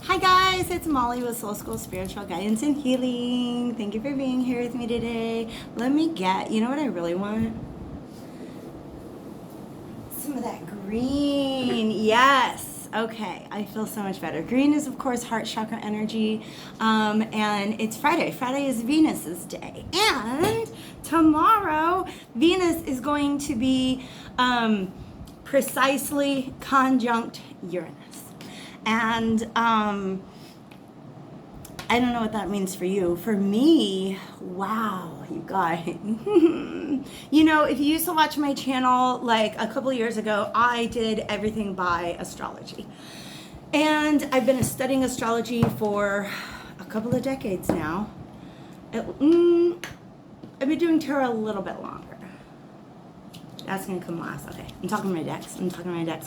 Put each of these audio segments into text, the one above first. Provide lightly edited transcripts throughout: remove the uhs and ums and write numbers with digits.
Hi guys, it's Molly with Soul School Spiritual Guidance and Healing. Thank you for being here with me today. Let me get, you know what I really want? Some of that green. Yes. Okay, I feel so much better. Green is, of course, heart chakra energy, and it's Friday. Friday is Venus's day, and tomorrow Venus is going to be precisely conjunct Uranus. And I don't know what that means for you. For me, wow, you guys. You know, if you used to watch my channel like a couple years ago, I did everything by astrology. And I've been studying astrology for a couple of decades now. I've been doing tarot a little bit longer. That's going to come last. Okay. I'm talking to my decks.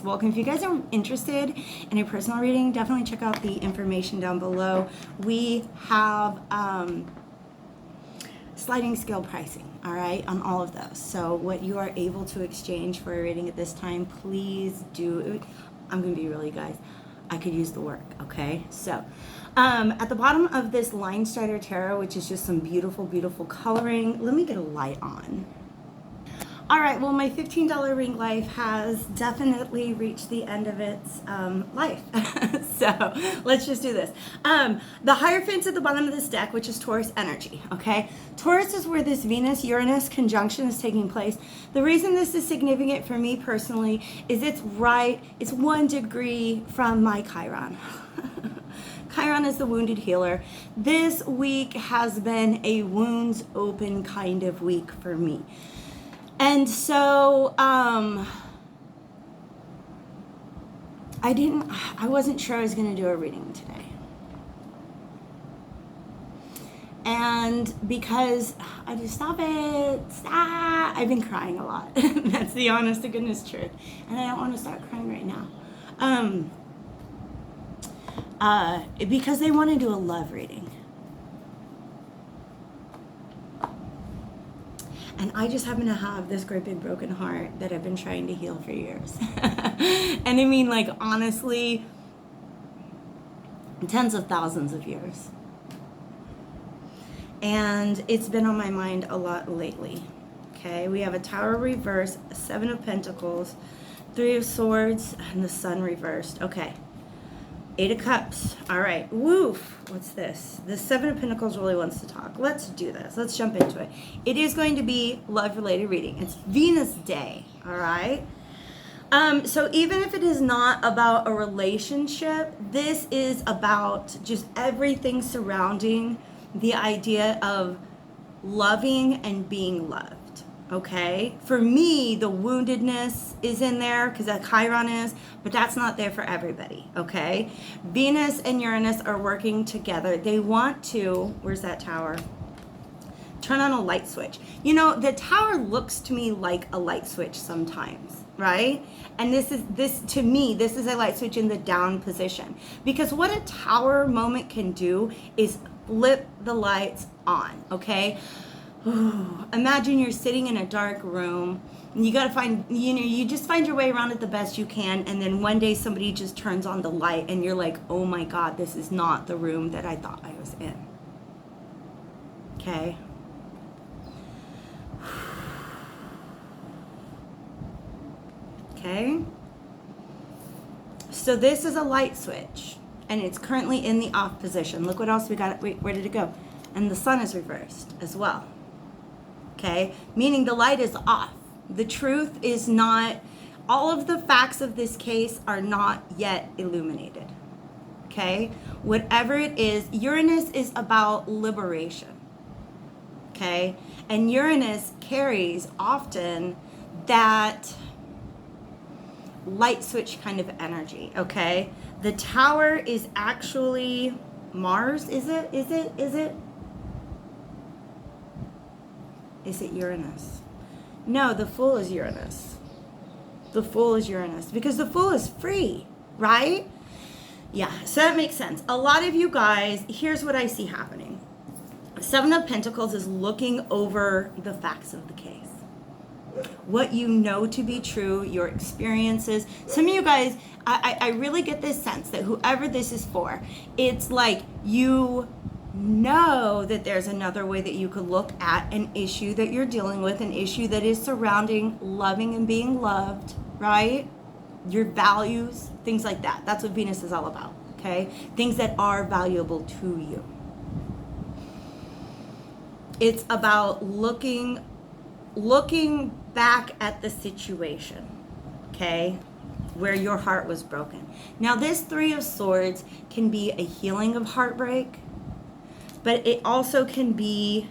Welcome. If you guys are interested in a personal reading, definitely check out the information down below. We have sliding scale pricing, all right, on all of those. So what you are able to exchange for a reading at this time, please do. I'm going to be really, guys, I could use the work, okay? So at the bottom of this Line Strider Tarot, which is just some beautiful, beautiful coloring, let me get a light on. All right, well, my $15 ring life has definitely reached the end of its life. So let's just do this. The Hierophant's at the bottom of this deck, which is Taurus energy, okay? Taurus is where this Venus-Uranus conjunction is taking place. The reason this is significant for me personally is it's 1 degree from my Chiron. Chiron is the wounded healer. This week has been a wounds open kind of week for me. And so, I wasn't sure I was going to do a reading today. And because I just, stop, I've been crying a lot. That's the honest to goodness truth. And I don't want to start crying right now. Because they want to do a love reading. And I just happen to have this great big broken heart that I've been trying to heal for years. And I mean, like, honestly, tens of thousands of years. And it's been on my mind a lot lately. Okay, we have a Tower reversed, a 7 of Pentacles, 3 of Swords, and the Sun reversed. Okay. 8 of Cups. All right. Woof. What's this? The 7 of Pentacles really wants to talk. Let's do this. Let's jump into it. It is going to be love-related reading. It's Venus Day. All right. So even if it is not about a relationship, this is about just everything surrounding the idea of loving and being loved. Okay, for me, the woundedness is in there because that Chiron is, but that's not there for everybody. Okay, Venus and Uranus are working together. They want to, where's that Tower? Turn on a light switch. You know, the Tower looks to me like a light switch sometimes, right? And this to me, this is a light switch in the down position, because what a Tower moment can do is flip the lights on. Okay. Imagine you're sitting in a dark room and you got to find, you just find your way around it the best you can. And then one day somebody just turns on the light and you're like, oh my God, this is not the room that I thought I was in. Okay. Okay. So this is a light switch and it's currently in the off position. Look what else we got. Wait, where did it go? And the Sun is reversed as well. Okay, meaning the light is off. The truth is not, all of the facts of this case are not yet illuminated. Okay, whatever it is, Uranus is about liberation. Okay, and Uranus carries often that light switch kind of energy. Okay, the Tower is actually Mars, is it? Is it Uranus? No, the Fool is Uranus. The Fool is Uranus because the Fool is free, right? Yeah, so that makes sense. A lot of you guys, here's what I see happening. 7 of Pentacles is looking over the facts of the case. what you know to be true, your experiences. Some of you guys, I really get this sense that whoever this is for, it's like you know that there's another way that you could look at an issue that you're dealing with, an issue that is surrounding loving and being loved, right? Your values, things like that. That's what Venus is all about, okay? Things that are valuable to you. It's about looking back at the situation, okay, where your heart was broken. Now, this Three of Swords can be a healing of heartbreak, but it also can be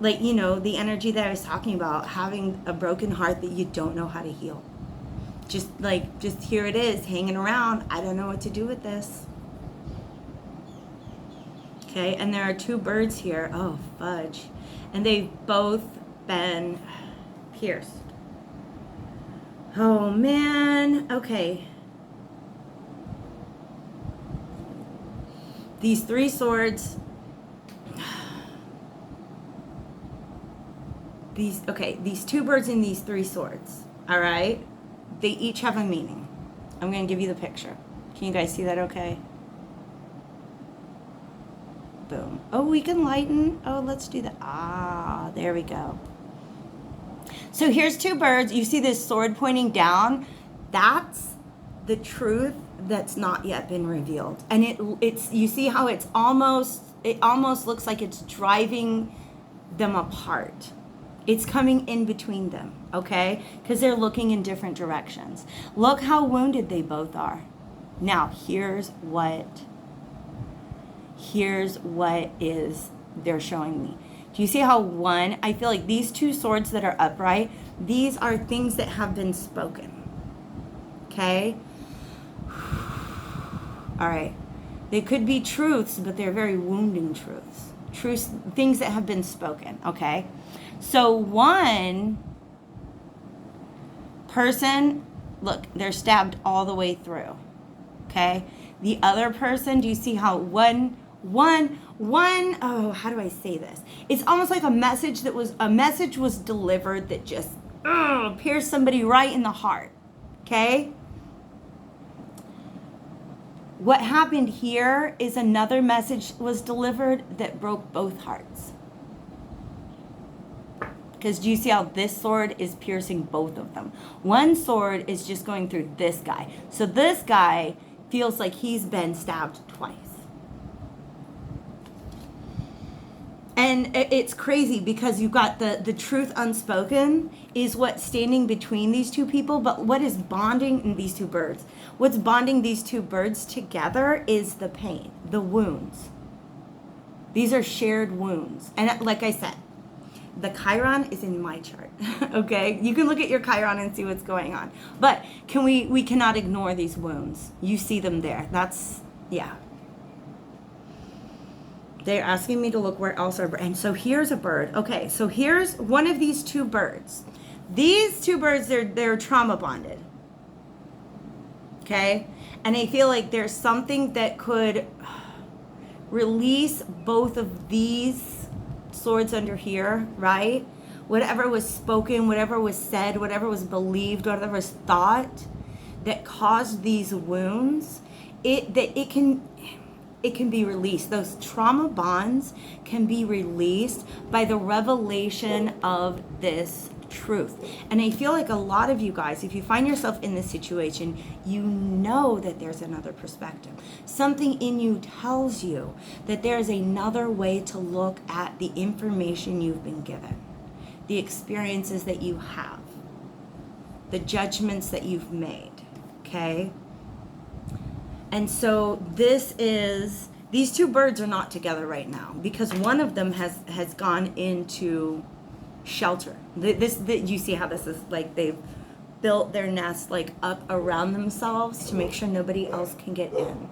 like, you know, the energy that I was talking about, having a broken heart that you don't know how to heal. Just here it is, hanging around. I don't know what to do with this. Okay, and there are two birds here. Oh, fudge. And they've both been pierced. Oh, man. Okay. These Three Swords. These two birds and these Three Swords. All right? They each have a meaning. I'm going to give you the picture. Can you guys see that okay? Boom. Oh, we can lighten. Oh, let's do that. Ah, there we go. So here's two birds. You see this sword pointing down? That's the truth that's not yet been revealed. And it's you see how it almost looks like it's driving them apart. It's coming in between them, okay? Because they're looking in different directions. Look how wounded they both are. Now, here's what is they're showing me. Do you see how one, I feel like these two swords that are upright, these are things that have been spoken. Okay? All right. They could be truths, but they're very wounding truths. Truths, things that have been spoken, okay? So one person, look, they're stabbed all the way through. Okay? The other person, do you see how one, oh, how do I say this? It's almost like a message was delivered that just pierced somebody right in the heart. Okay? What happened here is another message was delivered that broke both hearts. Because do you see how this sword is piercing both of them? One sword is just going through this guy. So this guy feels like he's been stabbed twice. And it's crazy because you've got the truth unspoken is what's standing between these two people. But what is bonding these two birds? What's bonding these two birds together is the pain, the wounds. These are shared wounds. And like I said, the Chiron is in my chart, okay? You can look at your Chiron and see what's going on. But we cannot ignore these wounds. You see them there. That's, yeah. They're asking me to look where else are birds. And so here's a bird. Okay, so here's one of these two birds. These two birds, they're trauma bonded. Okay? And I feel like there's something that could release both of these swords under here, right? Whatever was spoken, whatever was said, whatever was believed, whatever was thought that caused these wounds, it can be released. Those trauma bonds can be released by the revelation of this truth. And I feel like a lot of you guys, if you find yourself in this situation, you know that there's another perspective. Something in you tells you that there's another way to look at the information you've been given, the experiences that you have, the judgments that you've made, okay? And so these two birds are not together right now because one of them has gone into shelter. You see how this is like they've built their nest like up around themselves to make sure nobody else can get in.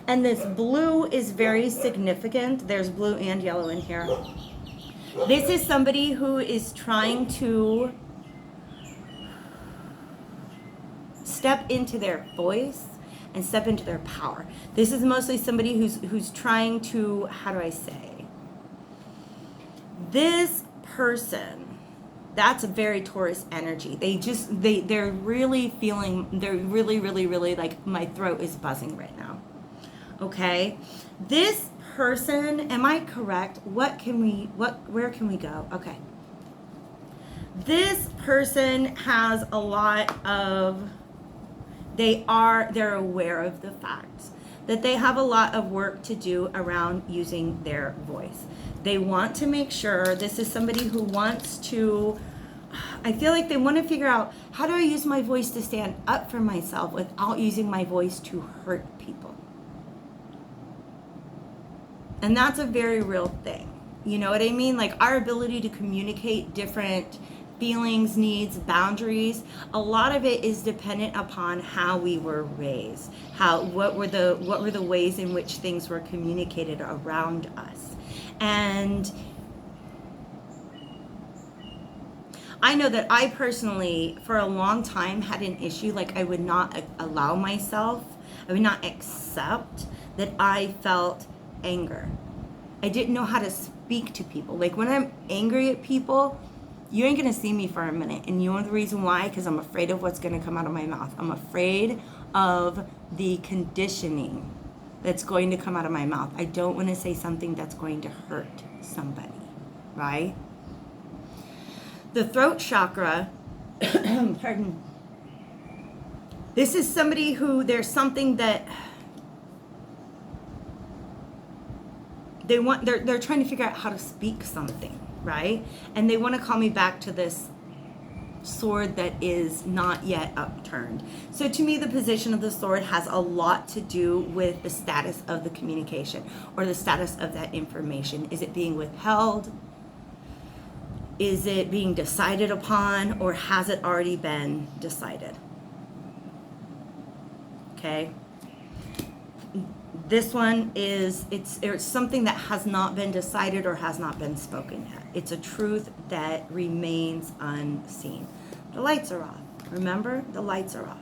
And this blue is very significant. There's blue and yellow in here. This is somebody who is trying to step into their voice and step into their power. This is mostly somebody who's trying to, how do I say? This person That's a very Taurus energy. They're really feeling, they're really like, my throat is buzzing right now. Okay? This person, am I correct? Where can we go? Okay. This person has a lot of, they're aware of the fact that they have a lot of work to do around using their voice. They want to make sure, this is somebody who wants to, I feel like they want to figure out, how do I use my voice to stand up for myself without using my voice to hurt people? And that's a very real thing. You know what I mean? Like, our ability to communicate different feelings, needs, boundaries, a lot of it is dependent upon how we were raised. What were the ways in which things were communicated around us. And I know that I personally, for a long time, had an issue, like, I would not allow myself, I would not accept that I felt anger. I didn't know how to speak to people. Like, when I'm angry at people, you ain't gonna see me for a minute. And you know the reason why? Because I'm afraid of what's gonna come out of my mouth. I'm afraid of the conditioning that's going to come out of my mouth. I don't want to say something that's going to hurt somebody, right? The throat chakra, pardon. This is somebody who, there's something that they're trying to figure out how to speak something, right? And they want to call me back to this sword that is not yet upturned. So to me, the position of the sword has a lot to do with the status of the communication or the status of that information. Is it being withheld? Is it being decided upon, or has it already been decided? Okay. This one is, it's something that has not been decided or has not been spoken yet. It's a truth that remains unseen. The lights are off. Remember, the lights are off.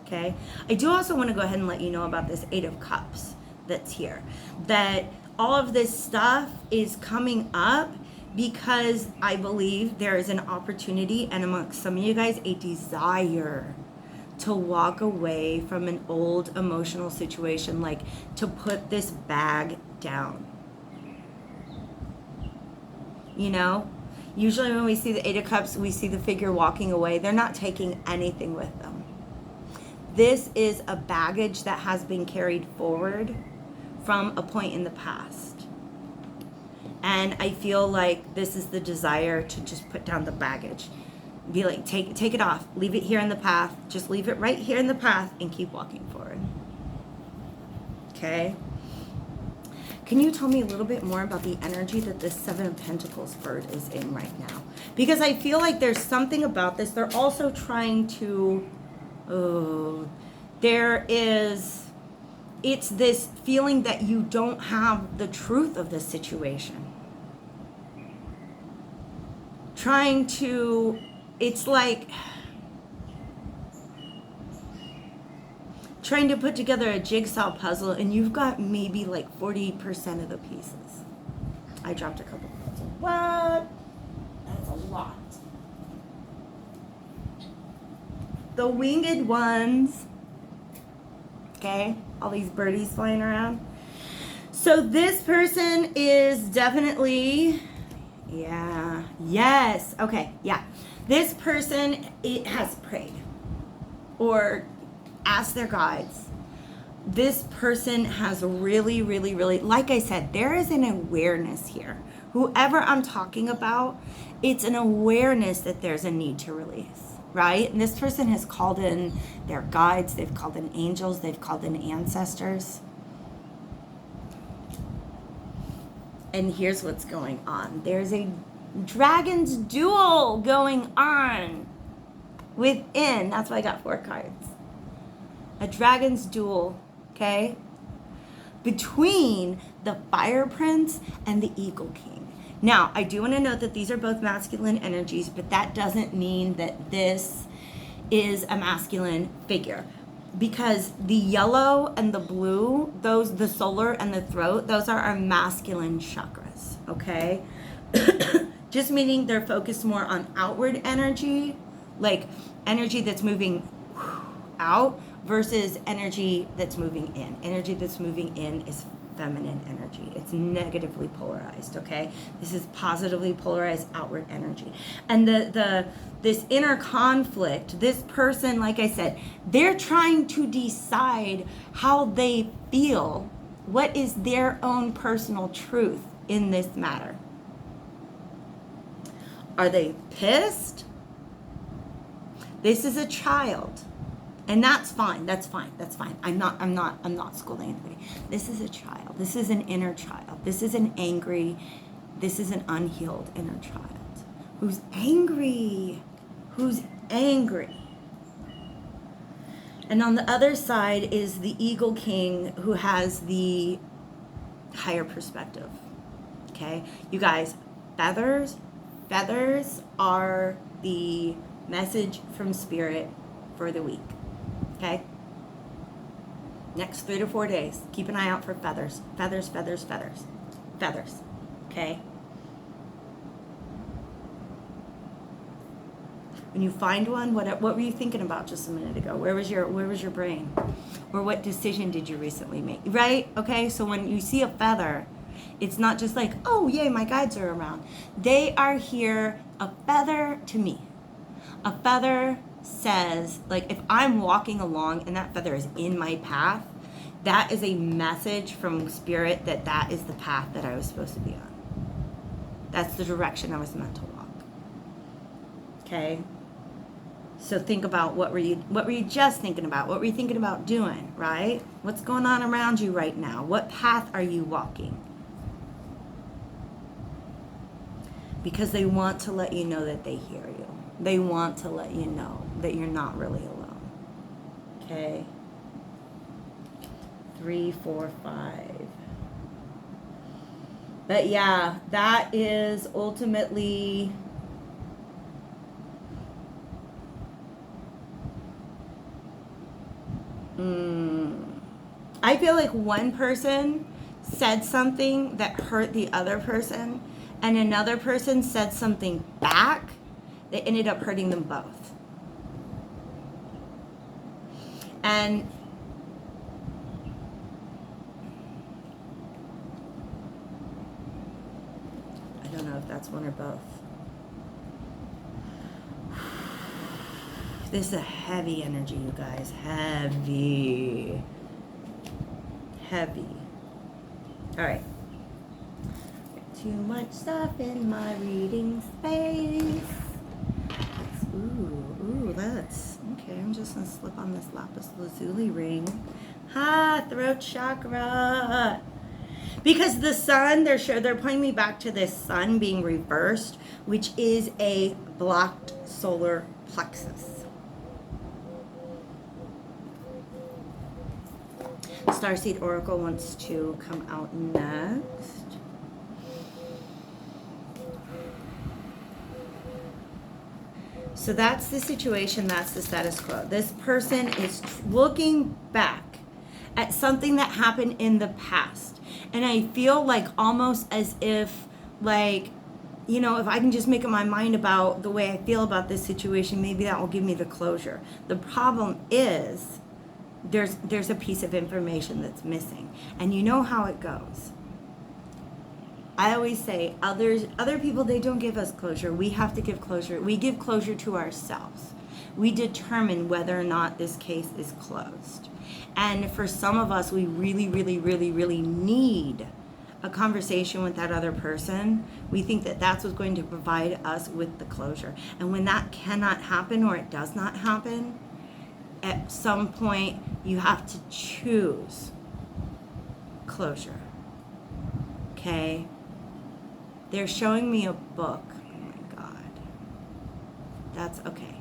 Okay. I do also want to go ahead and let you know about this 8 of Cups that's here. That all of this stuff is coming up because I believe there is an opportunity, and amongst some of you guys, a desire to walk away from an old emotional situation, like to put this bag down. You know, usually when we see the 8 of Cups, we see the figure walking away. They're not taking anything with them. This is a baggage that has been carried forward from a point in the past. And I feel like this is the desire to just put down the baggage. Be like, take it off, leave it here in the path, just leave it right here in the path and keep walking forward. Okay. Can you tell me a little bit more about the energy that this 7 of Pentacles bird is in right now? Because I feel like there's something about this. They're also trying to, it's this feeling that you don't have the truth of the situation. It's like trying to put together a jigsaw puzzle and you've got maybe like 40% of the pieces. I dropped a couple of puzzles. What? That's a lot. The winged ones. Okay, all these birdies flying around. So this person is definitely, okay, this person, it has prayed or asked their guides. This person has really, like I said, there is an awareness here. Whoever I'm talking about, it's an awareness that there's a need to release, right? And this person has called in their guides, they've called in angels, they've called in ancestors. And here's what's going on. There's a dragon's duel going on within. That's why I got 4 cards. A dragon's duel, okay? Between the Fire Prince and the Eagle King. Now, I do want to note that these are both masculine energies, but that doesn't mean that this is a masculine figure. Because the yellow and the blue, the solar and the throat, those are our masculine chakras, okay? Just meaning they're focused more on outward energy, like energy that's moving out versus energy that's moving in. Energy that's moving in is feminine energy. It's negatively polarized, okay? This is positively polarized outward energy. And this inner conflict, this person, like I said, they're trying to decide how they feel, what is their own personal truth in this matter. Are they pissed? This is a child. And that's fine. That's fine. That's fine. I'm not scolding anybody. This is a child. This is an inner child. This is an unhealed inner child who's angry. Who's angry. And on the other side is the Eagle King who has the higher perspective. Okay? You guys, feathers are the message from Spirit for the week. Okay? Next 3 to 4 days, keep an eye out for feathers. Feathers. Okay? When you find one, what were you thinking about just a minute ago? Where was your brain? Or what decision did you recently make? Right? Okay? So when you see a feather, it's not just like, oh, yay, my guides are around. They are here. A feather, to me, a feather says, like, if I'm walking along and that feather is in my path, that is a message from Spirit that is the path that I was supposed to be on. That's the direction I was meant to walk. Okay? So think about what were you just thinking about? What were you thinking about doing, right? What's going on around you right now? What path are you walking? Because they want to let you know that they hear you. They want to let you know that you're not really alone. Okay? 3, 4, 5. But yeah, that is ultimately I feel like one person said something that hurt the other person, and another person said something back that ended up hurting them both. And I don't know if that's one or both. This is a heavy energy, you guys. Heavy. All right. Too much stuff in my reading space. That's okay. I'm just gonna slip on this lapis lazuli ring. Throat chakra. Because the sun, they're pointing me back to this sun being reversed, which is a blocked solar plexus. Starseed Oracle wants to come out next. So that's the situation, that's the status quo. This person is looking back at something that happened in the past. And I feel like almost as if, like, you know, if I can just make up my mind about the way I feel about this situation, maybe that will give me the closure. The problem is there's a piece of information that's missing. And you know how it goes. I always say other people, they don't give us closure. We have to give closure. We give closure to ourselves. We determine whether or not this case is closed. And for some of us, we really, really, really, really need a conversation with that other person. We think that that's what's going to provide us with the closure. And when that cannot happen, or it does not happen, at some point you have to choose closure. Okay? They're showing me a book. Oh my God. That's okay.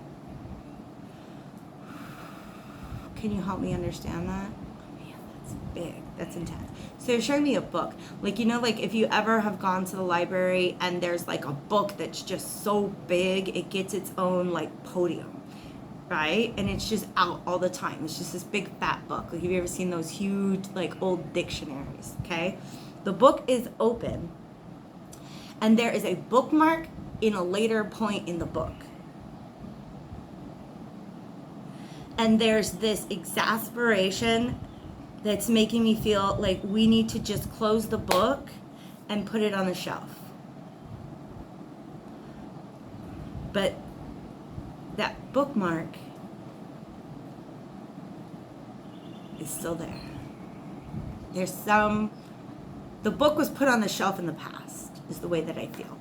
Can you help me understand that? Oh man, that's big. That's intense. So they're showing me a book. Like, you know, like if you ever have gone to the library and there's like a book that's just so big, it gets its own like podium, right? And it's just out all the time. It's just this big fat book. Like, have you ever seen those huge like old dictionaries? Okay. The book is open. And there is a bookmark in a later point in the book. And there's this exasperation that's making me feel like we need to just close the book and put it on the shelf. But that bookmark is still there. The book was put on the shelf in the past, is the way that I feel.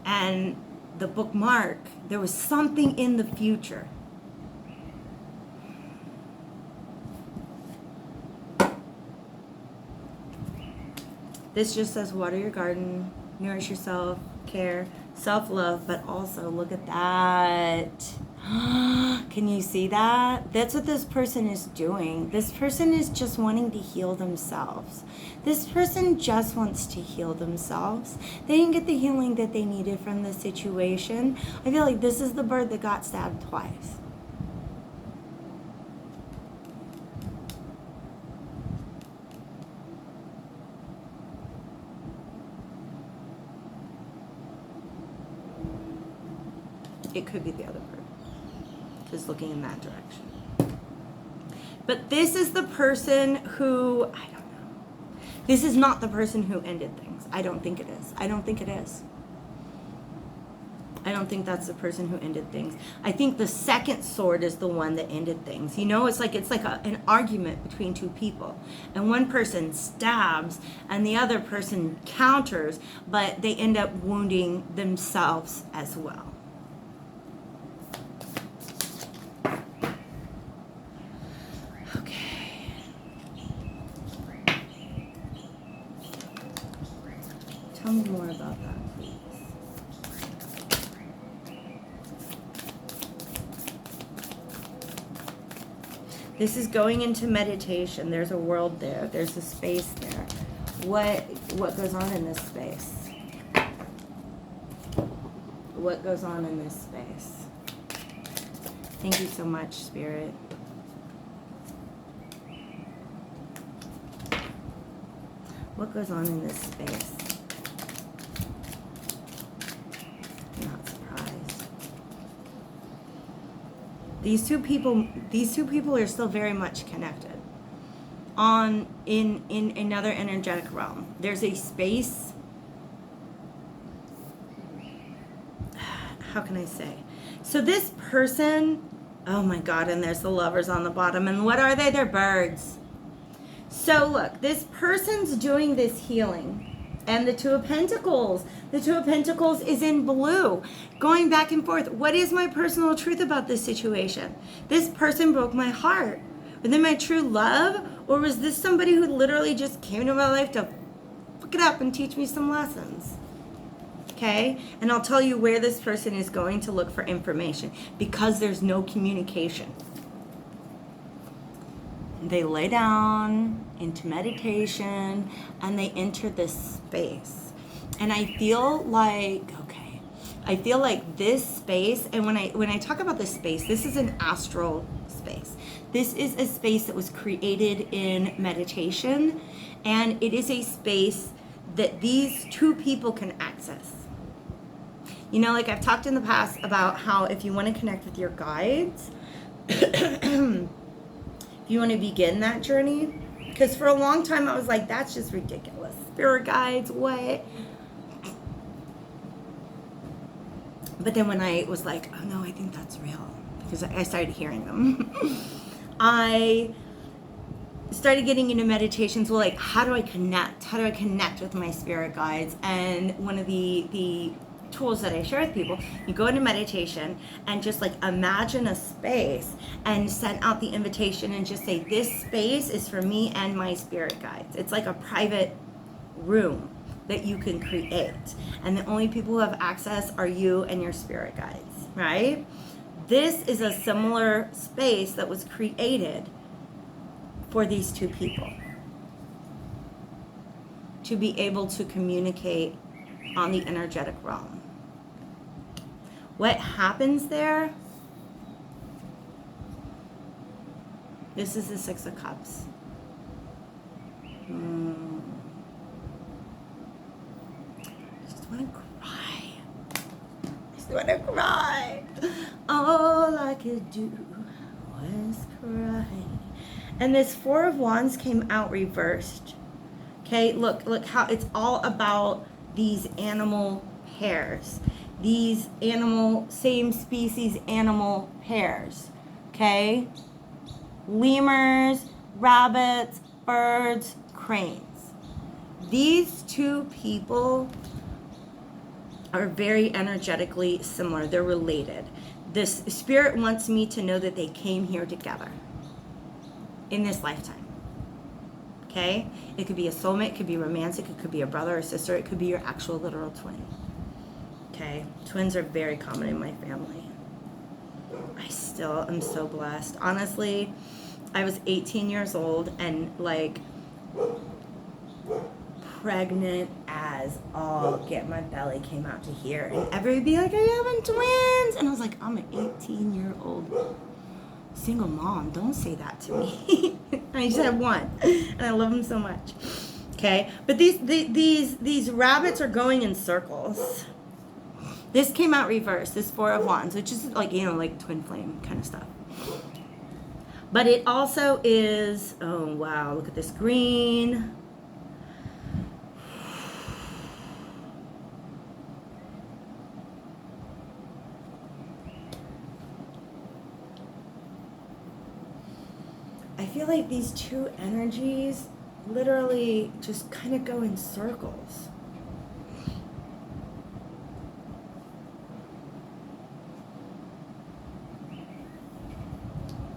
And the bookmark, there was something in the future. This just says water your garden, nourish yourself, care, self-love, but also look at that. Can you see that? That's what this person is doing. This person is just wanting to heal themselves. This person just wants to heal themselves. They didn't get the healing that they needed from the situation. I feel like this is the bird that got stabbed twice. It could be the other bird is looking in that direction. But this is the person who, I don't know. This is not the person who ended things. I don't think it is. I don't think it is. I don't think that's the person who ended things. I think the second sword is the one that ended things. You know, it's like an argument between two people. And one person stabs and the other person counters, but they end up wounding themselves as well. Tell me more about that, please. This is going into meditation. There's a world there. There's a space there. What goes on in this space? What goes on in this space? Thank you so much, Spirit. What goes on in this space? These two people are still very much connected in another energetic realm. There's a space, how can I say? So this person, oh my God, and there's the lovers on the bottom. And what are they? They're birds. So look, this person's doing this healing. And the Two of Pentacles. The Two of Pentacles is in blue. Going back and forth. What is my personal truth about this situation? This person broke my heart. Was it my true love? Or was this somebody who literally just came to my life to fuck it up and teach me some lessons? Okay? And I'll tell you where this person is going to look for information. Because there's no communication. They lay down into meditation and they enter this space. And I feel like, this space, and when I talk about this space, this is an astral space. This is a space that was created in meditation, and it is a space that these two people can access. You know, like I've talked in the past about how if you want to connect with your guides, you want to begin that journey, because for a long time I was like, that's just ridiculous. Spirit guides, what? But then when I was like, oh no, I think that's real, because I started hearing them. I started getting into meditations. Well, like, how do I connect? How do I connect with my spirit guides? And one of the tools that I share with people, you go into meditation and just like imagine a space and send out the invitation and just say, this space is for me and my spirit guides. It's like a private room that you can create, and the only people who have access are you and your spirit guides, right? This is a similar space that was created for these two people to be able to communicate on the energetic realm. What happens there? This is the Six of Cups. Just want to want to cry. All I could do was cry. And this Four of Wands came out reversed. Okay, look how it's all about these animal pairs. These same species animal pairs. Okay? Lemurs, rabbits, birds, cranes. These two people are very energetically similar. They're related. This spirit wants me to know that they came here together in this lifetime. Okay? It could be a soulmate, it could be romantic, it could be a brother or sister, it could be your actual literal twin. Okay? Twins are very common in my family. I still am so blessed. Honestly, I was 18 years old and like pregnant as all get. My belly came out to here and everybody would be like, are you having twins? And I was like, I'm an 18-year-old single mom. Don't say that to me. I just had one and I love them so much. Okay, but these rabbits are going in circles. This came out reversed, this Four of Wands, which is like, you know, like twin flame kind of stuff. But it also is, oh wow, look at this green. I feel like these two energies literally just kind of go in circles.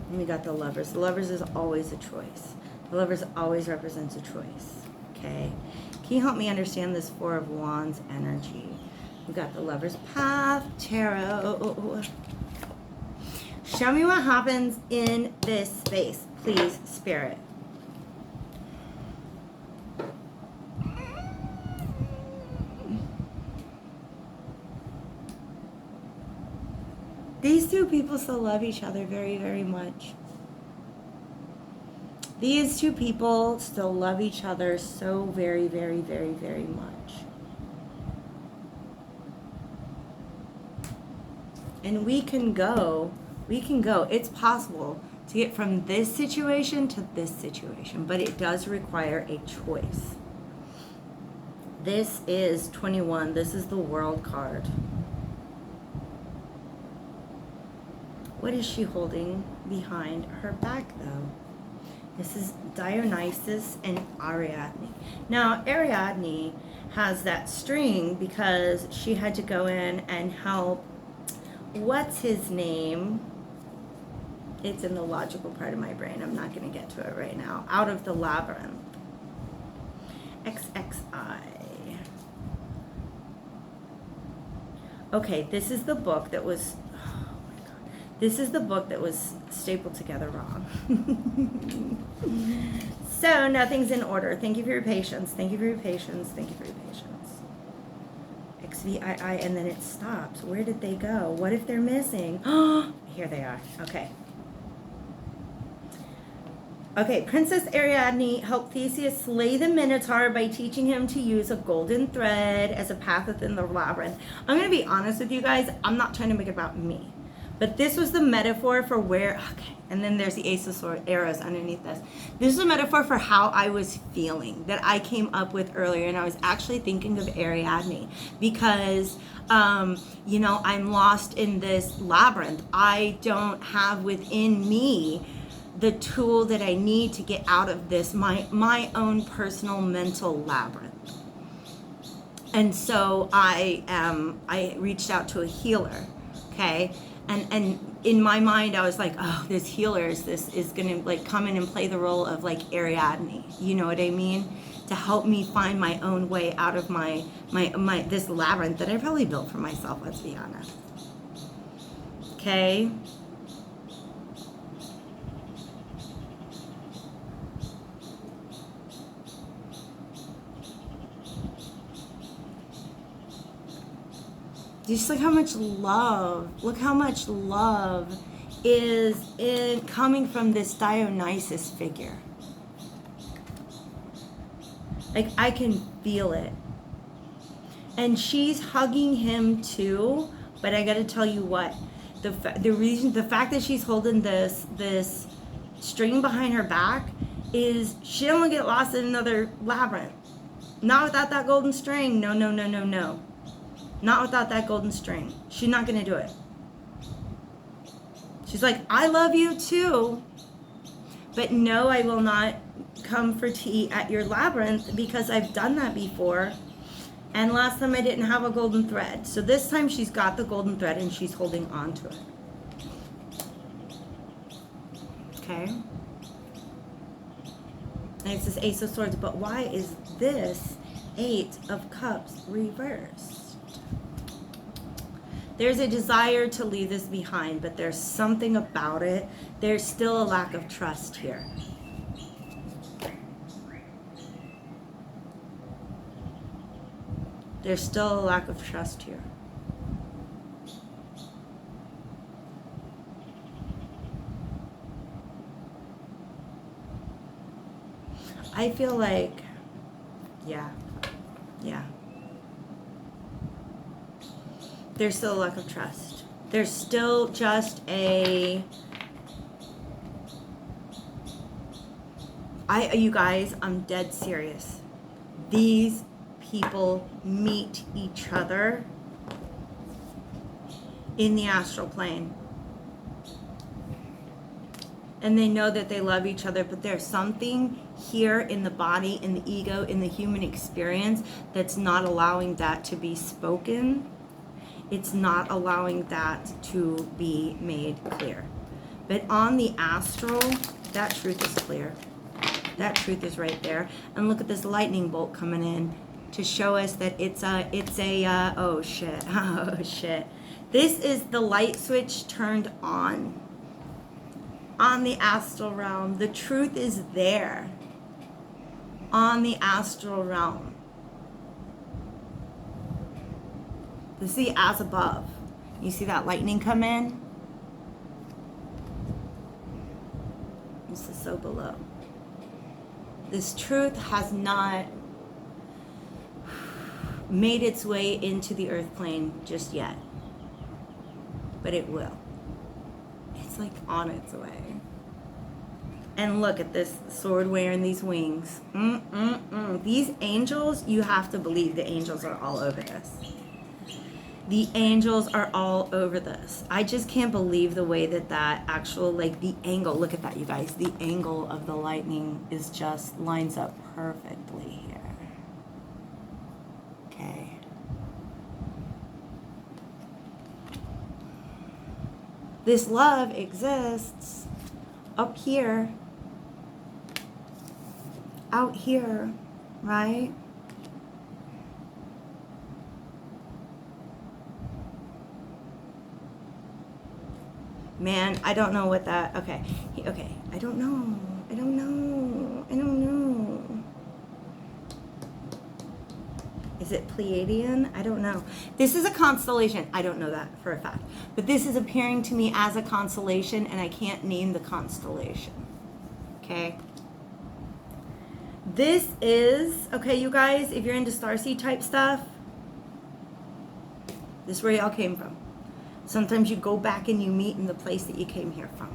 And we got the Lovers. The Lovers is always a choice. The Lovers always represents a choice. Okay? Can you help me understand this Four of Wands energy? We got the Lovers path, tarot. Show me what happens in this space, please, Spirit. These two people still love each other very, very much. These two people still love each other so very, very, very, very much. And we can go. It's possible to get from this situation to this situation, but it does require a choice. This is 21. This is the World card. What is she holding behind her back, though? This is Dionysus and Ariadne. Now, Ariadne has that string because she had to go in and help, what's his name? It's in the logical part of my brain. I'm not going to get to it right now. Out of the labyrinth. XXI. Okay, this is the book that was... This is the book that was stapled together wrong. So nothing's in order. Thank you for your patience. Thank you for your patience. Thank you for your patience. XVII, and then it stops. Where did they go? What if they're missing? Oh, here they are. Okay. Okay, Princess Ariadne helped Theseus slay the Minotaur by teaching him to use a golden thread as a path within the labyrinth. I'm going to be honest with you guys. I'm not trying to make it about me. But this was the metaphor for where, okay, and then there's the Ace of Swords, arrows underneath this. This is a metaphor for how I was feeling that I came up with earlier. And I was actually thinking of Ariadne because, you know, I'm lost in this labyrinth. I don't have within me the tool that I need to get out of this, my own personal mental labyrinth. And so I reached out to a healer, okay? And in my mind, I was like, oh, this healer is gonna like come in and play the role of like Ariadne. You know what I mean? To help me find my own way out of my this labyrinth that I probably built for myself. Let's be honest. Okay. Just look how much love is in coming from this Dionysus figure. Like, I can feel it. And she's hugging him too, But I got to tell you what, the fact that she's holding this string behind her back is she don't want to get lost in another labyrinth. Not without that golden string. No, no, no, no, no. Not without that golden string. She's not going to do it. She's like, I love you too, but no, I will not come for tea at your labyrinth because I've done that before. And last time I didn't have a golden thread. So this time she's got the golden thread and she's holding on to it. Okay. And it's this Ace of Swords, but why is this Eight of Cups reversed? There's a desire to leave this behind, but there's something about it. There's still a lack of trust here. There's still a lack of trust here. I feel like, yeah. There's still a lack of trust. There's still just you guys, I'm dead serious. These people meet each other in the astral plane. And they know that they love each other, but there's something here in the body, in the ego, in the human experience that's not allowing that to be spoken. It's not allowing that to be made clear. But on the astral, that truth is clear. That truth is right there. And look at this lightning bolt coming in to show us that oh shit. This is the light switch turned on the astral realm. The truth is there on the astral realm. This is the as above. You see that lightning come in? This is so below. This truth has not made its way into the earth plane just yet. But it will. It's like on its way. And look at this sword wearing these wings. These angels, you have to believe the angels are all over this. The angels are all over this. I just can't believe the way that actual, like the angle, look at that, you guys. The angle of the lightning is just lines up perfectly here. Okay. This love exists up here, out here, right? Man, I don't know what that, okay, I don't know. Is it Pleiadian? I don't know. This is a constellation. I don't know that for a fact. But this is appearing to me as a constellation, and I can't name the constellation. Okay? This is, okay, you guys, if you're into starseed type stuff, this is where y'all came from. Sometimes you go back and you meet in the place that you came here from.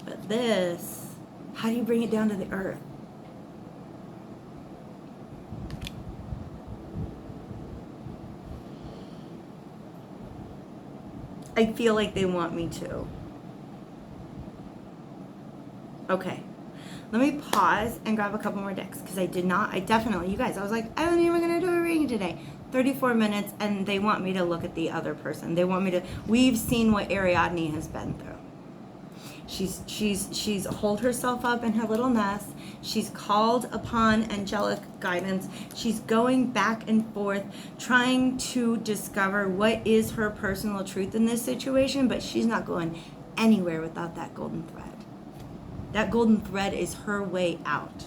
But this, how do you bring it down to the earth? I feel like they want me to. Okay. Let me pause and grab a couple more decks because I definitely, you guys, I was like, I wasn't even going to do a reading today. 34 minutes, and they want me to look at the other person. They want me to, we've seen what Ariadne has been through. She's holed herself up in her little nest. She's called upon angelic guidance. She's going back and forth, trying to discover what is her personal truth in this situation, but she's not going anywhere without that golden thread. That golden thread is her way out.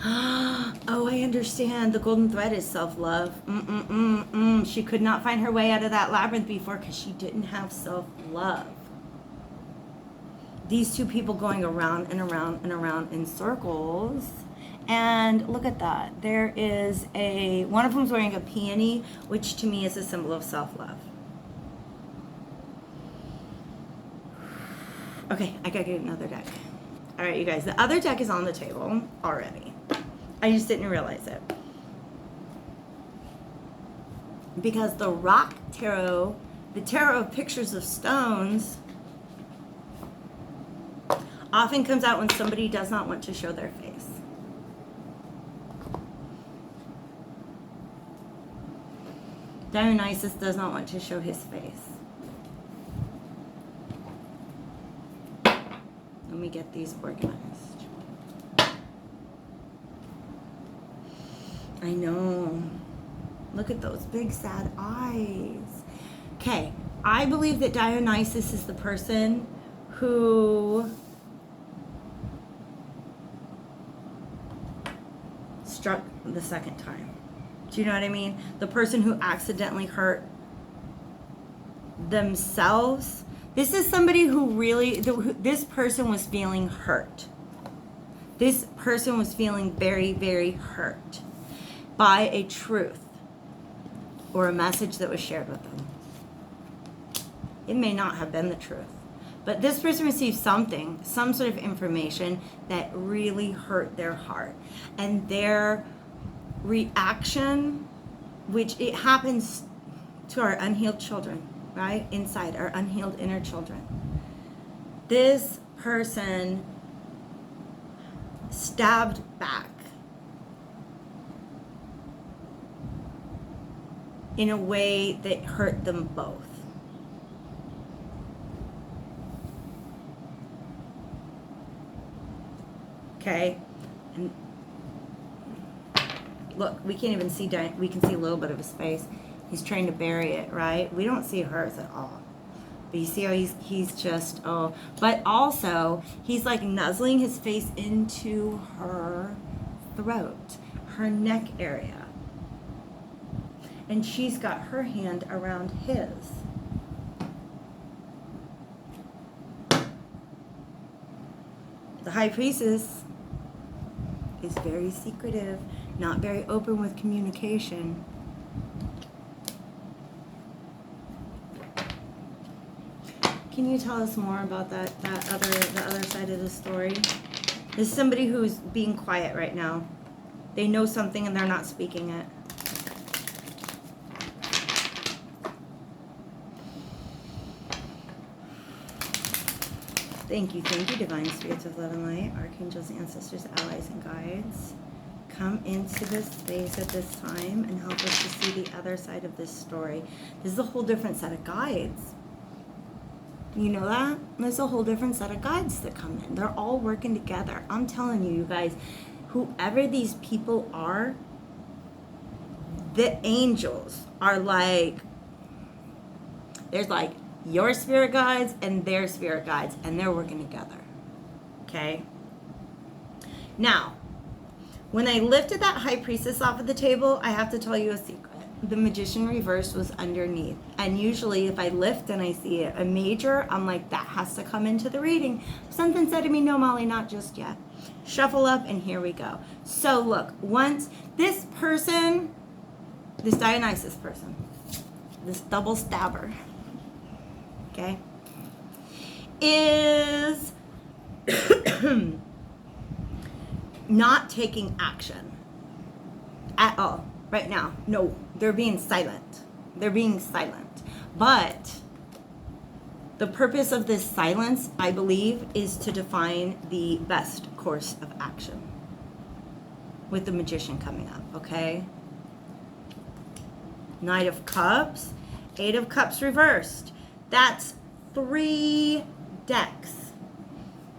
Oh, I understand. The golden thread is self-love. She could not find her way out of that labyrinth before because she didn't have self-love. These two people going around and around and around in circles, And look at that. There is one of them's wearing a peony, which to me is a symbol of self-love. Okay, I gotta get another deck. All right, you guys, the other deck is on the table already. I just didn't realize it. Because the rock tarot, the tarot of pictures of stones, often comes out when somebody does not want to show their face. Dionysus does not want to show his face. Let me get these organized. I know. Look at those big sad eyes. Okay, I believe that Dionysus is the person who struck the second time. Do you know what I mean? The person who accidentally hurt themselves. This is somebody who really, this person was feeling hurt. This person was feeling very, very hurt by a truth or a message that was shared with them. It may not have been the truth, but this person received something, some sort of information that really hurt their heart. And their reaction, which it happens to our unhealed children, right? Inside our unhealed inner children. This person stabbed back in a way that hurt them both. Okay? And look, we can't even see, we can see a little bit of his face. He's trying to bury it, right? We don't see hers at all. But you see how he's just, oh. But also, he's like nuzzling his face into her throat, her neck area. And she's got her hand around his. The high priestess is very secretive, not very open with communication. Can you tell us more about the other side of the story? This is somebody who's being quiet right now. They know something and they're not speaking it. Thank you, divine spirits of love and light, archangels, ancestors, allies, and guides. Come into this space at this time and help us to see the other side of this story. This is a whole different set of guides. You know that? There's a whole different set of guides that come in. They're all working together. I'm telling you, you guys, whoever these people are, the angels are like, there's like your spirit guides and their spirit guides, and they're working together. Okay? Now, when I lifted that high priestess off of the table, I have to tell you a secret. The magician reverse was underneath. And usually if I lift and I see a major, I'm like, that has to come into the reading. Something said to me, no, Molly, not just yet. Shuffle up and here we go. So look, once this person, this Dionysus person, this double stabber, okay, is not taking action at all right now. No, they're being silent. They're being silent. But the purpose of this silence, I believe, is to define the best course of action with the magician coming up, okay? Knight of Cups, Eight of Cups reversed. That's 3 decks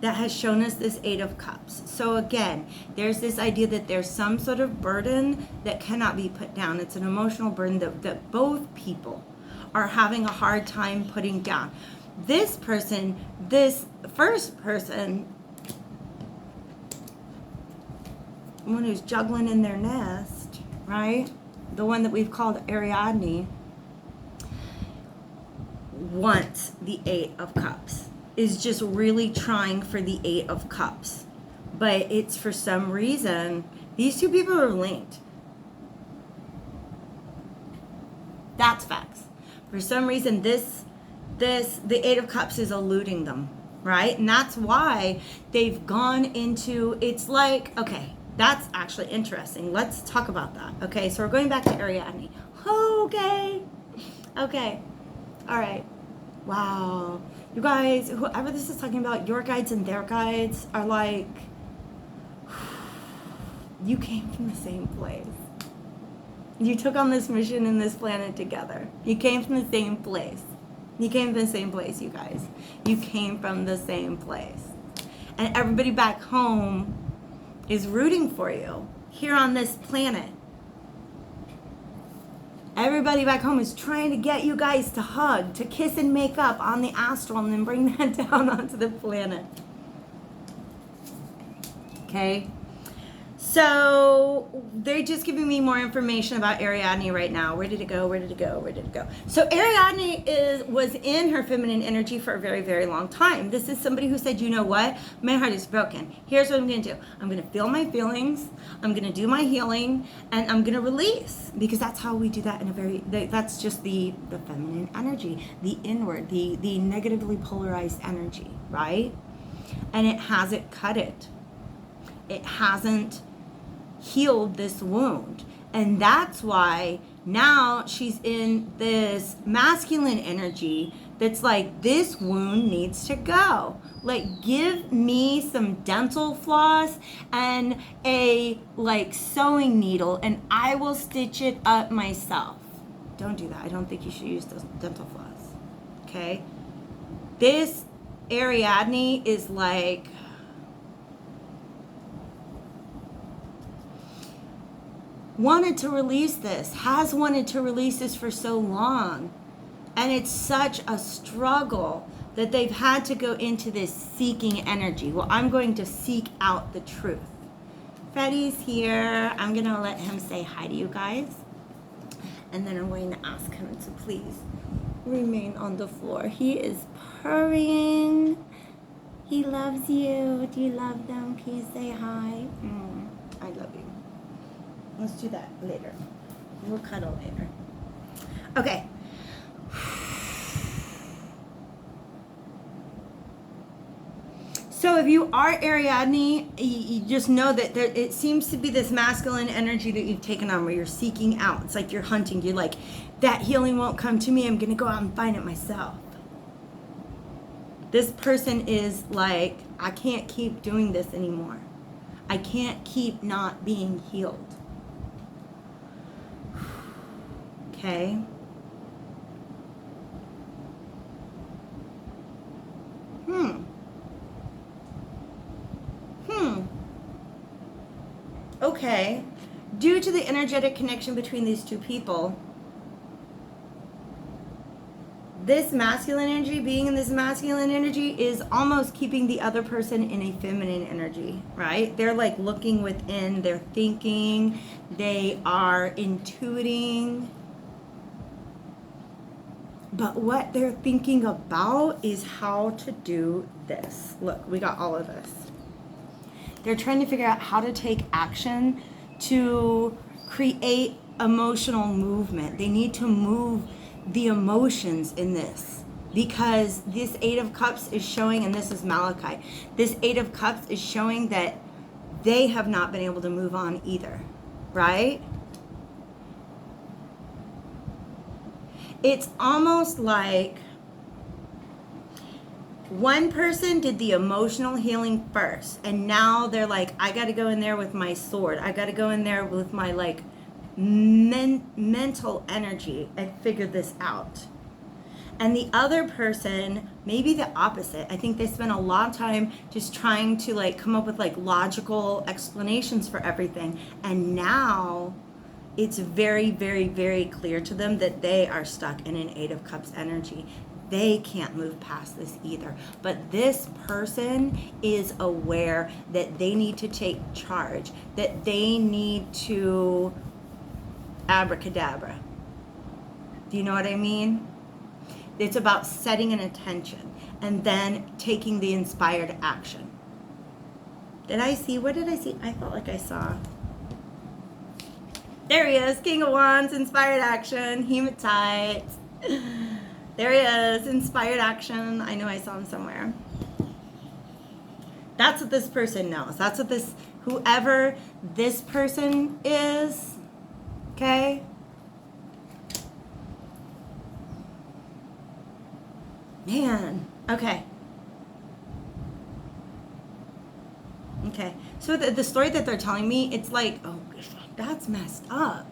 that has shown us this Eight of Cups. So again, there's this idea that there's some sort of burden that cannot be put down. It's an emotional burden that both people are having a hard time putting down. This person, this first person, one who's juggling in their nest, right? The one that we've called Ariadne, wants the Eight of Cups, is just really trying for the Eight of Cups. but it's for some reason, these two people are linked. That's facts. For some reason, the Eight of Cups is eluding them, right? And that's why they've gone into, it's like, okay, that's actually interesting. Let's talk about that. Okay, so we're going back to Ariadne. Okay. All right. Wow. You guys, whoever this is talking about, your guides and their guides are like, you came from the same place. You took on this mission and this planet together. You came from the same place. You came from the same place, you guys. You came from the same place. And everybody back home is rooting for you here on this planet. Everybody back home is trying to get you guys to hug, to kiss and make up on the astral and then bring that down onto the planet. Okay? So they're just giving me more information about Ariadne right now. Where did it go? So Ariadne was in her feminine energy for a very, very long time. This is somebody who said, you know what? My heart is broken. Here's what I'm going to do. I'm going to feel my feelings. I'm going to do my healing. And I'm going to release. Because that's how we do that that's just the feminine energy. The inward, the negatively polarized energy, right? And it hasn't cut it. It hasn't healed this wound, and that's why now she's in this masculine energy that's like, this wound needs to go. Like, give me some dental floss and a like sewing needle and I will stitch it up myself. Don't do that. I don't think you should use those dental floss. Okay, this Ariadne is like, wanted to release this, has wanted to release this for so long. And it's such a struggle that they've had to go into this seeking energy. Well, I'm going to seek out the truth. Freddie's here. I'm going to let him say hi to you guys. And then I'm going to ask him to please remain on the floor. He is purring. He loves you. Do you love them? Can you say hi? I love you. Let's do that later. We'll cuddle later. Okay. So if you are Ariadne, you just know that it seems to be this masculine energy that you've taken on where you're seeking out. It's like you're hunting. You're like, that healing won't come to me. I'm going to go out and find it myself. This person is like, I can't keep doing this anymore. I can't keep not being healed. Okay. Okay. Due to the energetic connection between these two people, this masculine energy, being in this masculine energy, is almost keeping the other person in a feminine energy, right? They're like looking within, they're thinking, they are intuiting. But what they're thinking about is how to do this. Look, we got all of this. They're trying to figure out how to take action to create emotional movement. They need to move the emotions in this, because this Eight of Cups is showing, and this is Malachi, this Eight of Cups is showing that they have not been able to move on either, right? It's almost like one person did the emotional healing first, and now they're like, I got to go in there with my sword. I got to go in there with my like mental energy and figure this out. And the other person, maybe the opposite. I think they spent a lot of time just trying to like come up with like logical explanations for everything. And now it's very, very, very clear to them that they are stuck in an Eight of Cups energy. They can't move past this either. But this person is aware that they need to take charge, that they need to abracadabra. Do you know what I mean? It's about setting an intention and then taking the inspired action. Did I see? What did I see? I felt like I saw. There he is, King of Wands, inspired action, hematite. There he is, inspired action. I know I saw him somewhere. That's what this person knows. That's what this, whoever this person is, okay? Man, okay. Okay, so the story that they're telling me, it's like, oh, that's messed up.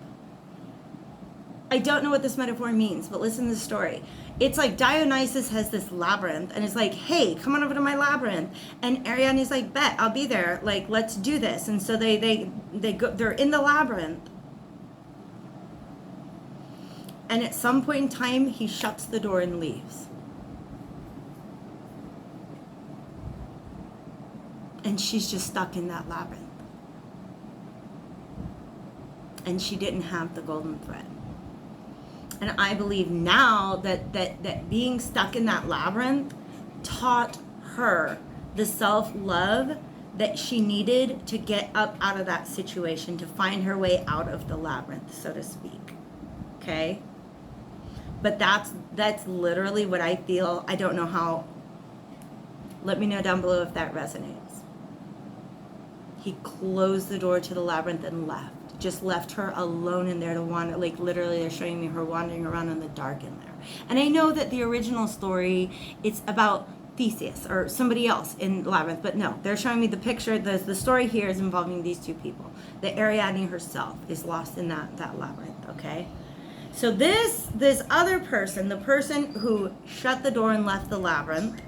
I don't know what this metaphor means, but listen to the story. It's like Dionysus has this labyrinth, and it's like, hey, come on over to my labyrinth. And Ariadne's like, bet, I'll be there. Like, let's do this. And so they go, they're in the labyrinth. And at some point in time, he shuts the door and leaves. And she's just stuck in that labyrinth. And she didn't have the golden thread. And I believe now that being stuck in that labyrinth taught her the self-love that she needed to get up out of that situation, to find her way out of the labyrinth, so to speak. Okay? But that's literally what I feel. I don't know how. Let me know down below if that resonates. He closed the door to the labyrinth and left. Just left her alone in there to wander. Like, literally, they're showing me her wandering around in the dark in there. And I know that the original story, it's about Theseus or somebody else in the labyrinth, but no, they're showing me the picture. The story here is involving these two people. The Ariadne herself is lost in that labyrinth, okay? So this other person, the person who shut the door and left the labyrinth,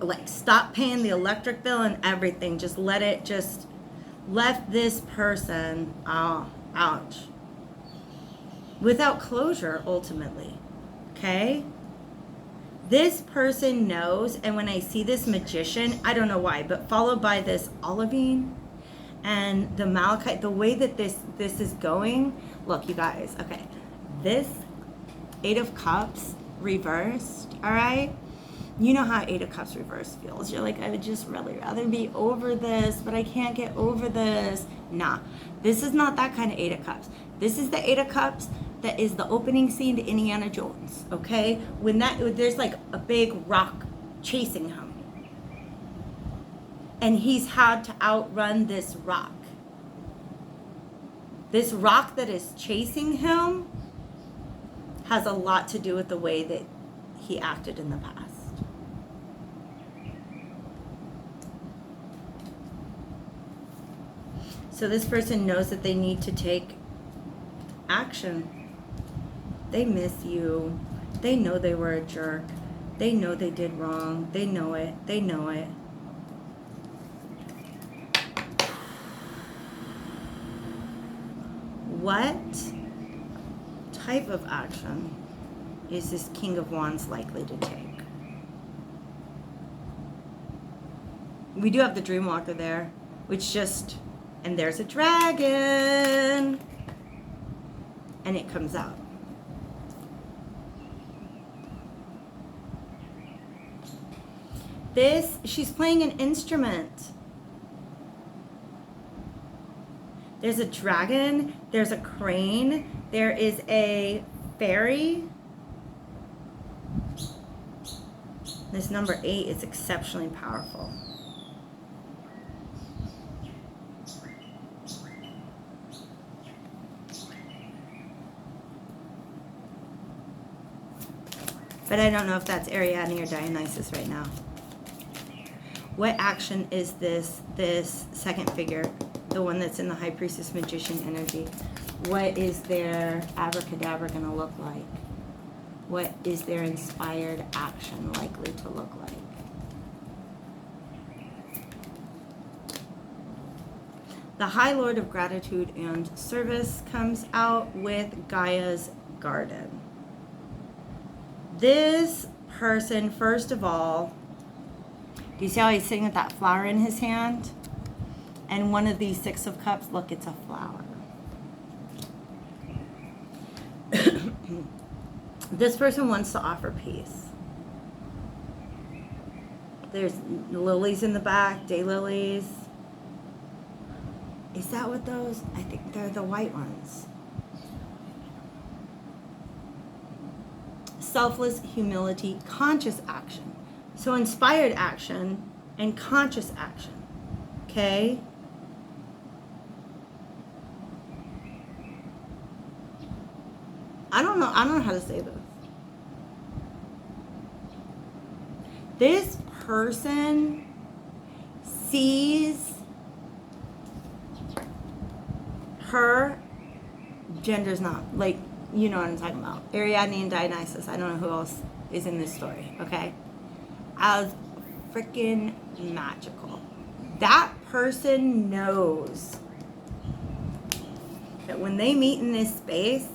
like, stopped paying the electric bill and everything, just left this person, ouch, without closure, ultimately, okay? This person knows, and when I see this magician, I don't know why, but followed by this olivine and the malachite, the way that this is going, look, you guys, okay, this 8 of Cups reversed, all right? You know how 8 of Cups reverse feels. You're like, I would just really rather be over this, but I can't get over this. Nah, this is not that kind of 8 of Cups. This is the 8 of Cups that is the opening scene to Indiana Jones, okay? When there's like a big rock chasing him. And he's had to outrun this rock. This rock that is chasing him has a lot to do with the way that he acted in the past. So this person knows that they need to take action. They miss you. They know they were a jerk. They know they did wrong. They know it. They know it. What type of action is this King of Wands likely to take? We do have the Dreamwalker there, which just... And there's a dragon. And it comes out. She's playing an instrument. There's a dragon. There's a crane. There is a fairy. This number 8 is exceptionally powerful. But I don't know if that's Ariadne or Dionysus right now. What action is this second figure, the one that's in the High Priestess Magician energy? What is their abracadabra going to look like? What is their inspired action likely to look like? The High Lord of Gratitude and Service comes out with Gaia's Garden. This person, first of all, do you see how he's sitting with that flower in his hand? And one of these 6 of Cups, look, it's a flower. This person wants to offer peace. There's lilies in the back, daylilies. Is that what those? I think they're the white ones. Selfless humility, conscious action. So inspired action and conscious action. Okay? I don't know how to say this. This person sees her, gender's not, like, you know what I'm talking about. Ariadne and Dionysus, I don't know who else is in this story, okay? As freaking magical. That person knows that when they meet in this space,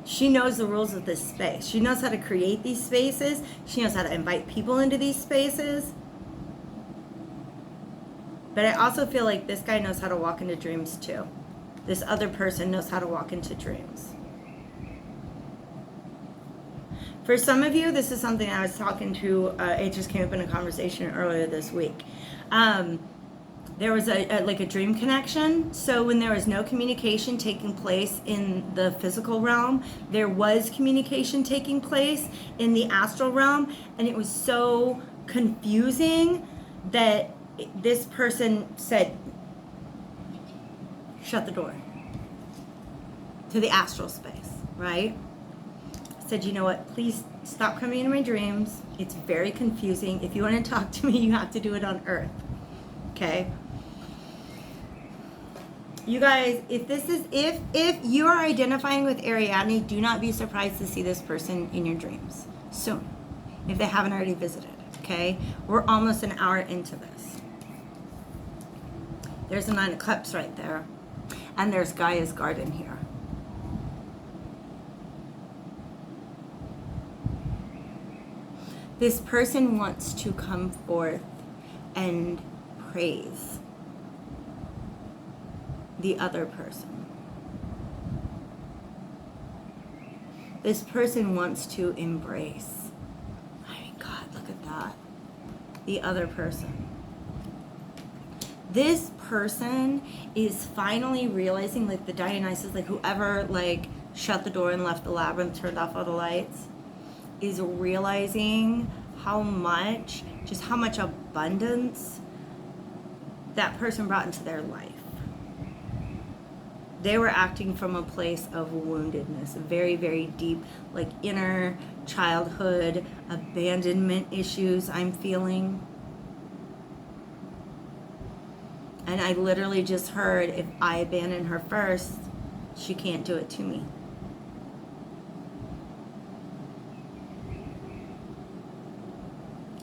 she knows the rules of this space. She knows how to create these spaces. She knows how to invite people into these spaces. But I also feel like this guy knows how to walk into dreams too. This other person knows how to walk into dreams. For some of you, this is something I was talking to, it just came up in a conversation earlier this week. There was a dream connection. So when there was no communication taking place in the physical realm, there was communication taking place in the astral realm. And it was so confusing that this person said, shut the door to the astral space, right? Said, you know what, please stop coming into my dreams. It's very confusing. If you want to talk to me, you have to do it on earth. Okay? You guys, if you are identifying with Ariadne, do not be surprised to see this person in your dreams soon, if they haven't already visited, okay? We're almost an hour into this. There's the 9 of Cups right there. And there's Gaia's garden here. This person wants to come forth and praise the other person. This person wants to embrace. I mean, God, look at that. The other person. This person is finally realizing, like the Dionysus, like whoever like shut the door and left the labyrinth, turned off all the lights, is realizing how much abundance that person brought into their life. They were acting from a place of woundedness, very, very deep, like inner childhood abandonment issues I'm feeling. And I literally just heard, if I abandon her first, she can't do it to me.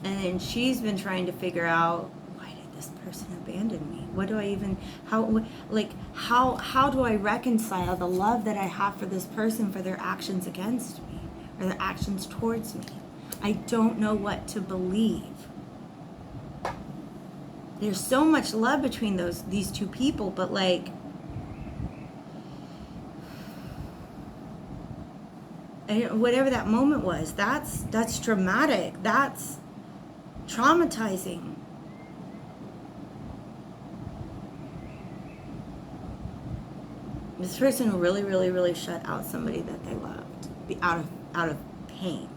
And then she's been trying to figure out, why did this person abandon me? What do I even, how do I reconcile the love that I have for this person for their actions against me or their actions towards me? I don't know what to believe. There's so much love between these two people, but like, whatever that moment was, that's dramatic. That's traumatizing. This person really, really, really shut out somebody that they loved, out of pain.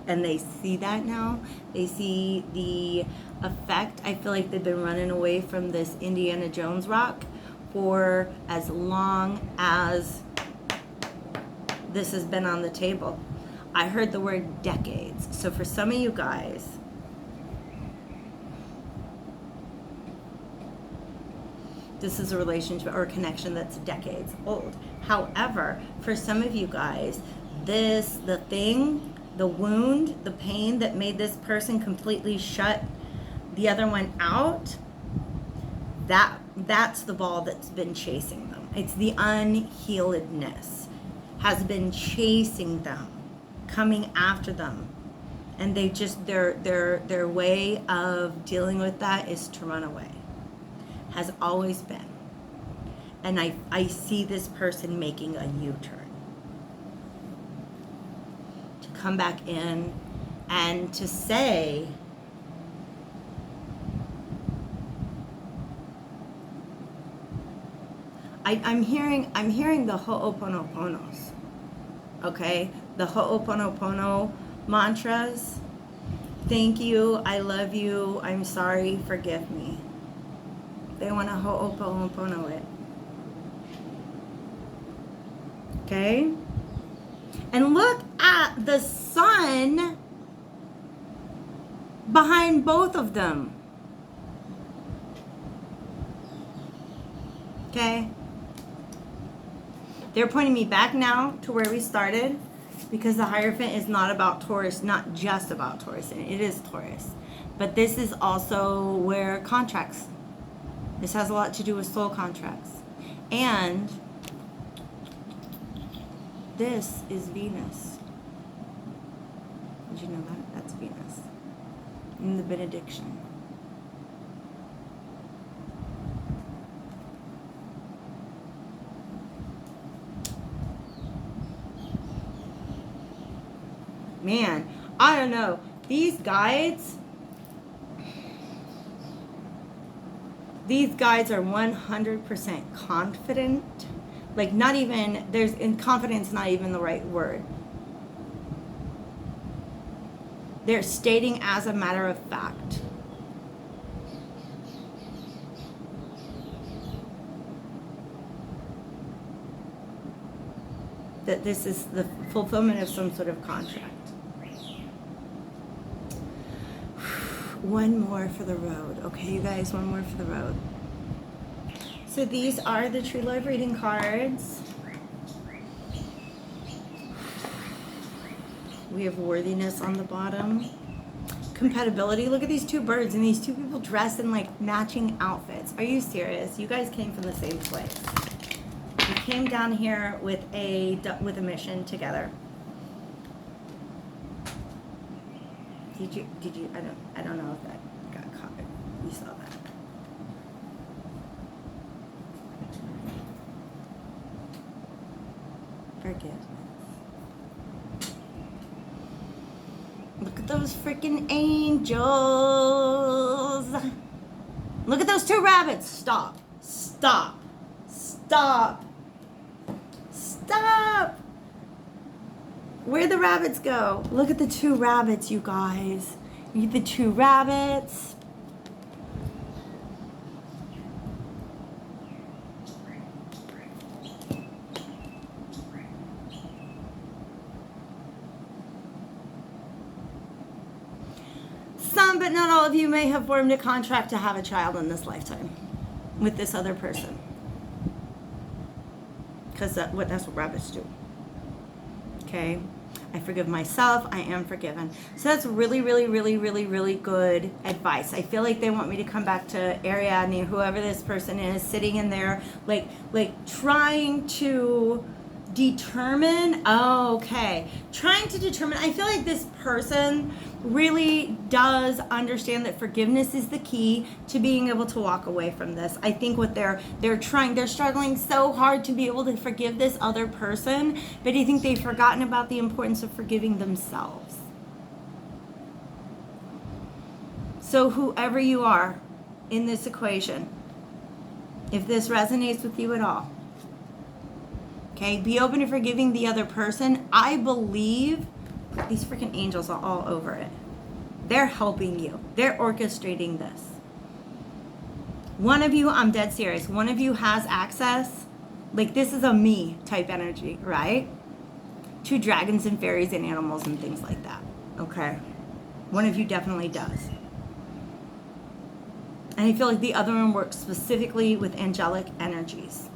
And they see that now. They see the effect. I feel like they've been running away from this Indiana Jones rock for as long as this has been on the table. I heard the word decades. So for some of you guys, this is a relationship or a connection that's decades old. However, for some of you guys, the wound, the pain that made this person completely shut the other one out, that's the ball that's been chasing them. It's the unhealedness has been chasing them, coming after them. And they just, their way of dealing with that is to run away. Has always been. And I see this person making a U-turn. come back in and to say, I'm hearing the ho'oponoponos, okay? The ho'oponopono mantras. Thank you, I love you, I'm sorry, forgive me. They want to ho'oponopono it. Okay? And look at the sun behind both of them. Okay? They're pointing me back now to where we started, because the Hierophant is not about Taurus, not just about Taurus, and it is Taurus. But this is also where contracts. This has a lot to do with soul contracts. And this is Venus. Did you know that? That's Venus. In the benediction. Man, I don't know. These guides are 100% confident. Like, not even, confidence not even the right word. They're stating as a matter of fact. That this is the fulfillment of some sort of contract. One more for the road. Okay, you guys, one more for the road. So these are the True Love reading cards. We have worthiness on the bottom. Compatibility. Look at these two birds and these two people dressed in like matching outfits. Are you serious? You guys came from the same place. You came down here with a mission together. Did you, I don't know if that got caught. You saw that. Forgiveness. Look at those freaking angels. Look at those two rabbits. Stop. Stop. Stop. Stop. Where'd the rabbits go? Look at the two rabbits, you guys. Look at the two rabbits. Some, but not all of you, may have formed a contract to have a child in this lifetime with this other person. Because that's what rabbits do. Okay? I forgive myself. I am forgiven. So that's really, really, really, really, really good advice. I feel like they want me to come back to Ariadne, whoever this person is, sitting in there, like trying to determine. Oh, okay. Trying to determine. I feel like this person really does understand that forgiveness is the key to being able to walk away from this. I think what they're struggling so hard to be able to forgive this other person, but I think they've forgotten about the importance of forgiving themselves. So whoever you are in this equation, if this resonates with you at all, okay, be open to forgiving the other person. I believe these freaking angels are all over it. They're helping you. They're orchestrating this. One of you, I'm dead serious, one of you has access, like this is a me type energy, right? To dragons and fairies and animals and things like that, okay? One of you definitely does. And I feel like the other one works specifically with angelic energies.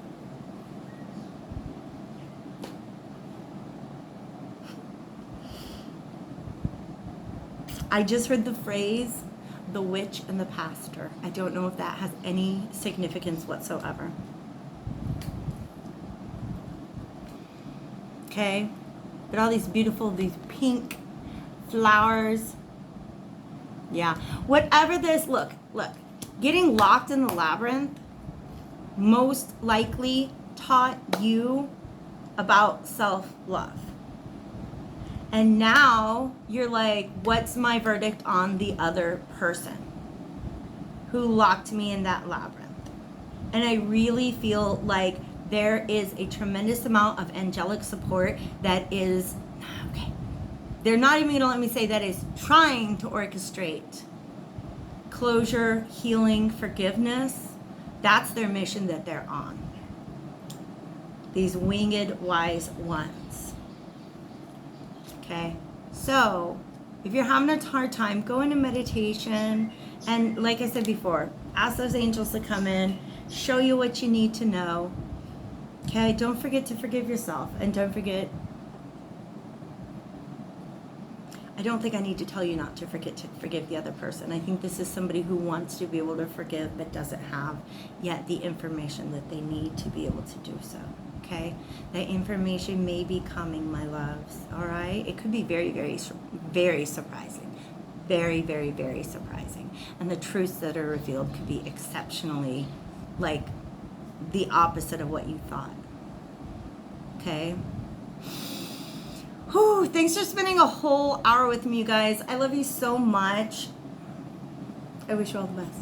I just heard the phrase, the witch and the pastor. I don't know if that has any significance whatsoever. Okay? But all these beautiful, these pink flowers. Yeah. Whatever this, look. Getting locked in the labyrinth most likely taught you about self-love. And now you're like, what's my verdict on the other person who locked me in that labyrinth? And I really feel like there is a tremendous amount of angelic support that is, okay, they're not even going to let me say that is trying to orchestrate closure, healing, forgiveness. That's their mission that they're on. These winged wise ones. Okay, so if you're having a hard time, go into meditation. And like I said before, ask those angels to come in, show you what you need to know. Okay, don't forget to forgive yourself. And don't forget, I don't think I need to tell you not to forget to forgive the other person. I think this is somebody who wants to be able to forgive but doesn't have yet the information that they need to be able to do so. Okay? That information may be coming, my loves. All right? It could be very, very, very surprising. Very, very, very surprising. And the truths that are revealed could be exceptionally, like, the opposite of what you thought. Okay? Whew, thanks for spending a whole hour with me, you guys. I love you so much. I wish you all the best.